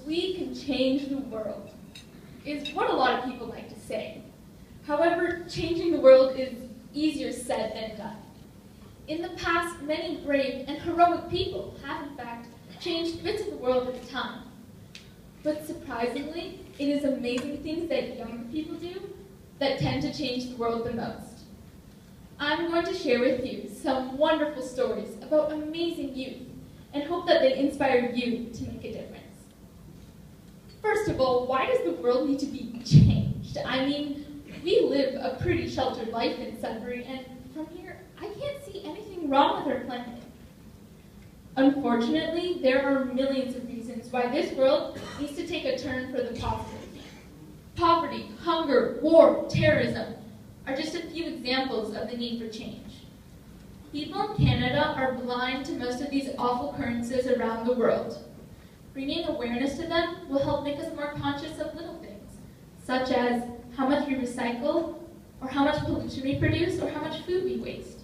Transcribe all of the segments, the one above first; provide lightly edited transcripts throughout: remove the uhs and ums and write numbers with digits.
We can change the world, is what a lot of people like to say. However, changing the world is easier said than done. In the past, many brave and heroic people have, in fact, changed bits of the world at a time. But surprisingly, it is amazing things that younger people do that tend to change the world the most. I'm going to share with you some wonderful stories about amazing youth and hope that they inspire you to make a difference. First of all, why does the world need to be changed? I mean, we live a pretty sheltered life in Sudbury, and from here, I can't see anything wrong with our planet. Unfortunately, there are millions of reasons why this world needs to take a turn for the positive. Poverty, hunger, war, terrorism are just a few examples of the need for change. People in Canada are blind to most of these awful occurrences around the world. Bringing awareness to them will help make us more conscious of little things, such as how much we recycle, or how much pollution we produce, or how much food we waste.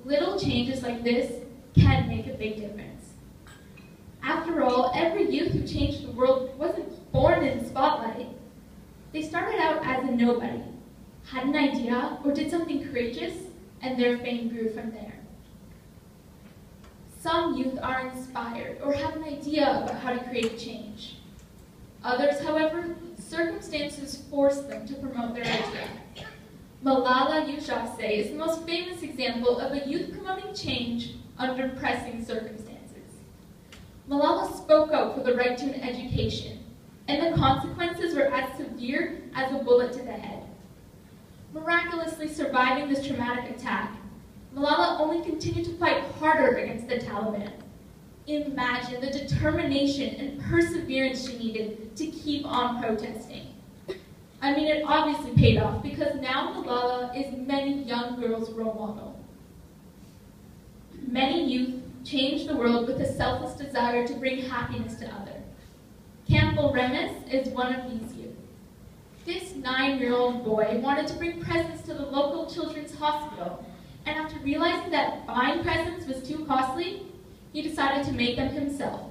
Little changes like this can make a big difference. After all, every youth who changed the world wasn't born in the spotlight. They started out as a nobody, had an idea, or did something courageous, and their fame grew from there. Some youth are inspired or have an idea about how to create change. Others, however, circumstances force them to promote their idea. Malala Yousafzai is the most famous example of a youth promoting change under pressing circumstances. Malala spoke out for the right to an education, and the consequences were as severe as a bullet to the head. Miraculously surviving this traumatic attack, Malala only continued to fight harder against the Taliban. Imagine the determination and perseverance she needed to keep on protesting. I mean, it obviously paid off because now Malala is many young girls' role model. Many youth change the world with a selfless desire to bring happiness to others. Campbell Remis is one of these youth. This 9-year-old boy wanted to bring presents to the local children's hospital, and after realizing that buying presents was too costly, he decided to make them himself.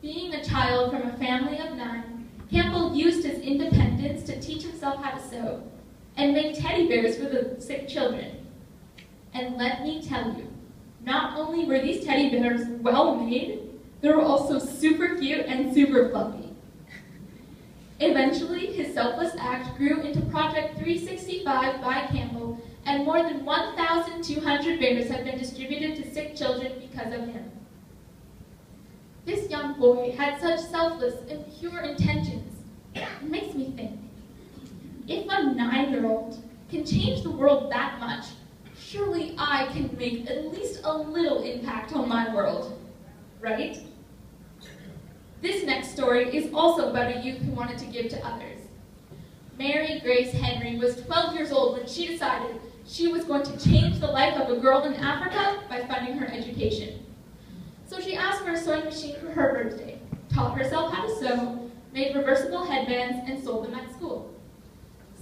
Being a child from a family of 9, Campbell used his independence to teach himself how to sew and make teddy bears for the sick children. And let me tell you, not only were these teddy bears well made, they were also super cute and super fluffy. Eventually, his selfless act grew into Project 365 by Campbell, and more than 1,200 bears have been distributed to sick children because of him. This young boy had such selfless and pure intentions. It makes me think, if a 9-year-old can change the world that much, surely I can make at least a little impact on my world, right? This next story is also about a youth who wanted to give to others. Mary Grace Henry was 12 years old when she decided she was going to change the life of a girl in Africa by funding her education. So she asked for a sewing machine for her birthday, taught herself how to sew, made reversible headbands, and sold them at school.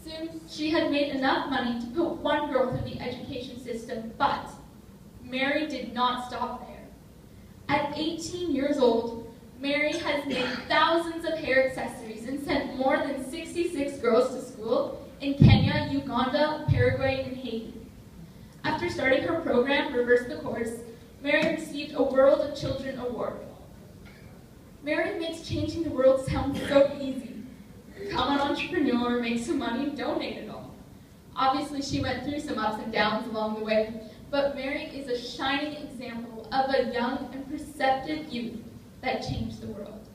Soon, she had made enough money to put one girl through the education system, but Mary did not stop there. At 18 years old, Mary has made thousands of hair accessories and sent more than 66 girls to school in Kenya, Uganda, Paraguay, and Haiti. After starting her program, Reverse the Course, Mary received a World of Children Award. Mary makes changing the world sound so easy. Become an entrepreneur, make some money, donate it all. Obviously, she went through some ups and downs along the way, but Mary is a shining example of a young and perceptive youth that changed the world.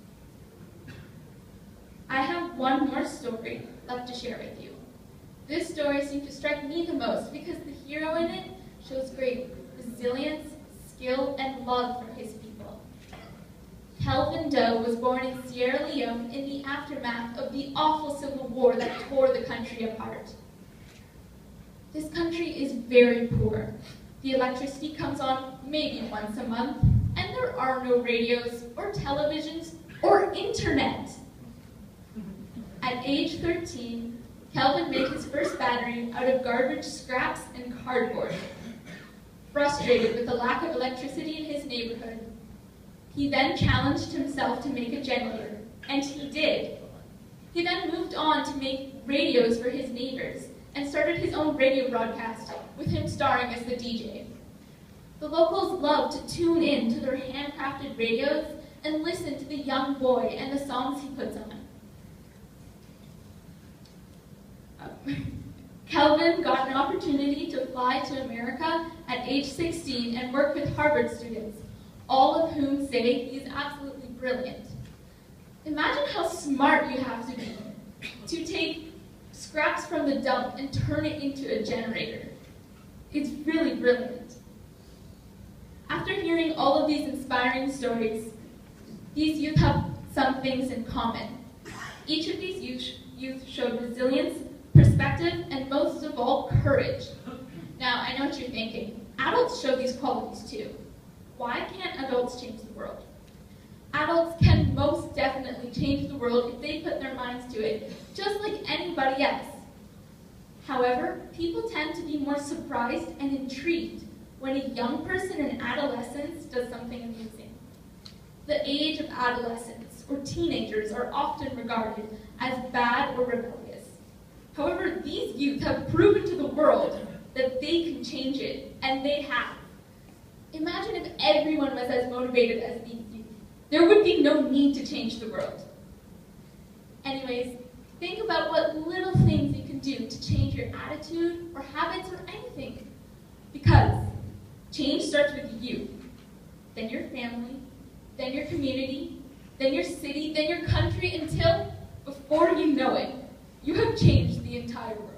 I have one more story left to share with you. This story seemed to strike me the most because the hero in it shows great resilience, skill, and love for his people. Kelvin Doe was born in Sierra Leone in the aftermath of the awful civil war that tore the country apart. This country is very poor. The electricity comes on maybe once a month, and there are no radios or televisions or internet. At age 13, Kelvin made his first battery out of garbage scraps and cardboard. Frustrated with the lack of electricity in his neighborhood, He then challenged himself to make a generator, and he did. He then moved on to make radios for his neighbors and started his own radio broadcast, with him starring as the DJ. The locals loved to tune in to their handcrafted radios and listen to the young boy and the songs he puts on. Kelvin got an opportunity to fly to America at age 16 and work with Harvard students, all of whom say he's absolutely brilliant. Imagine how smart you have to be to take scraps from the dump and turn it into a generator. It's really brilliant. After hearing all of these inspiring stories, these youth have some things in common. Each of these youth showed resilience, perspective, and most of all, courage. Now, I know what you're thinking. Adults show these qualities too. Why can't adults change the world? Adults can most definitely change the world if they put their minds to it, just like anybody else. However, people tend to be more surprised and intrigued when a young person in adolescence does something amazing. The age of adolescence, or teenagers, are often regarded as bad or rebellious. However, these youth have proven to the world that they can change it, and they have. Imagine if everyone was as motivated as these youth. There would be no need to change the world. Anyways, think about what little things you can do to change your attitude or habits or anything. Because change starts with you, then your family, then your community, then your city, then your country, until, before you know it, you have changed the entire world.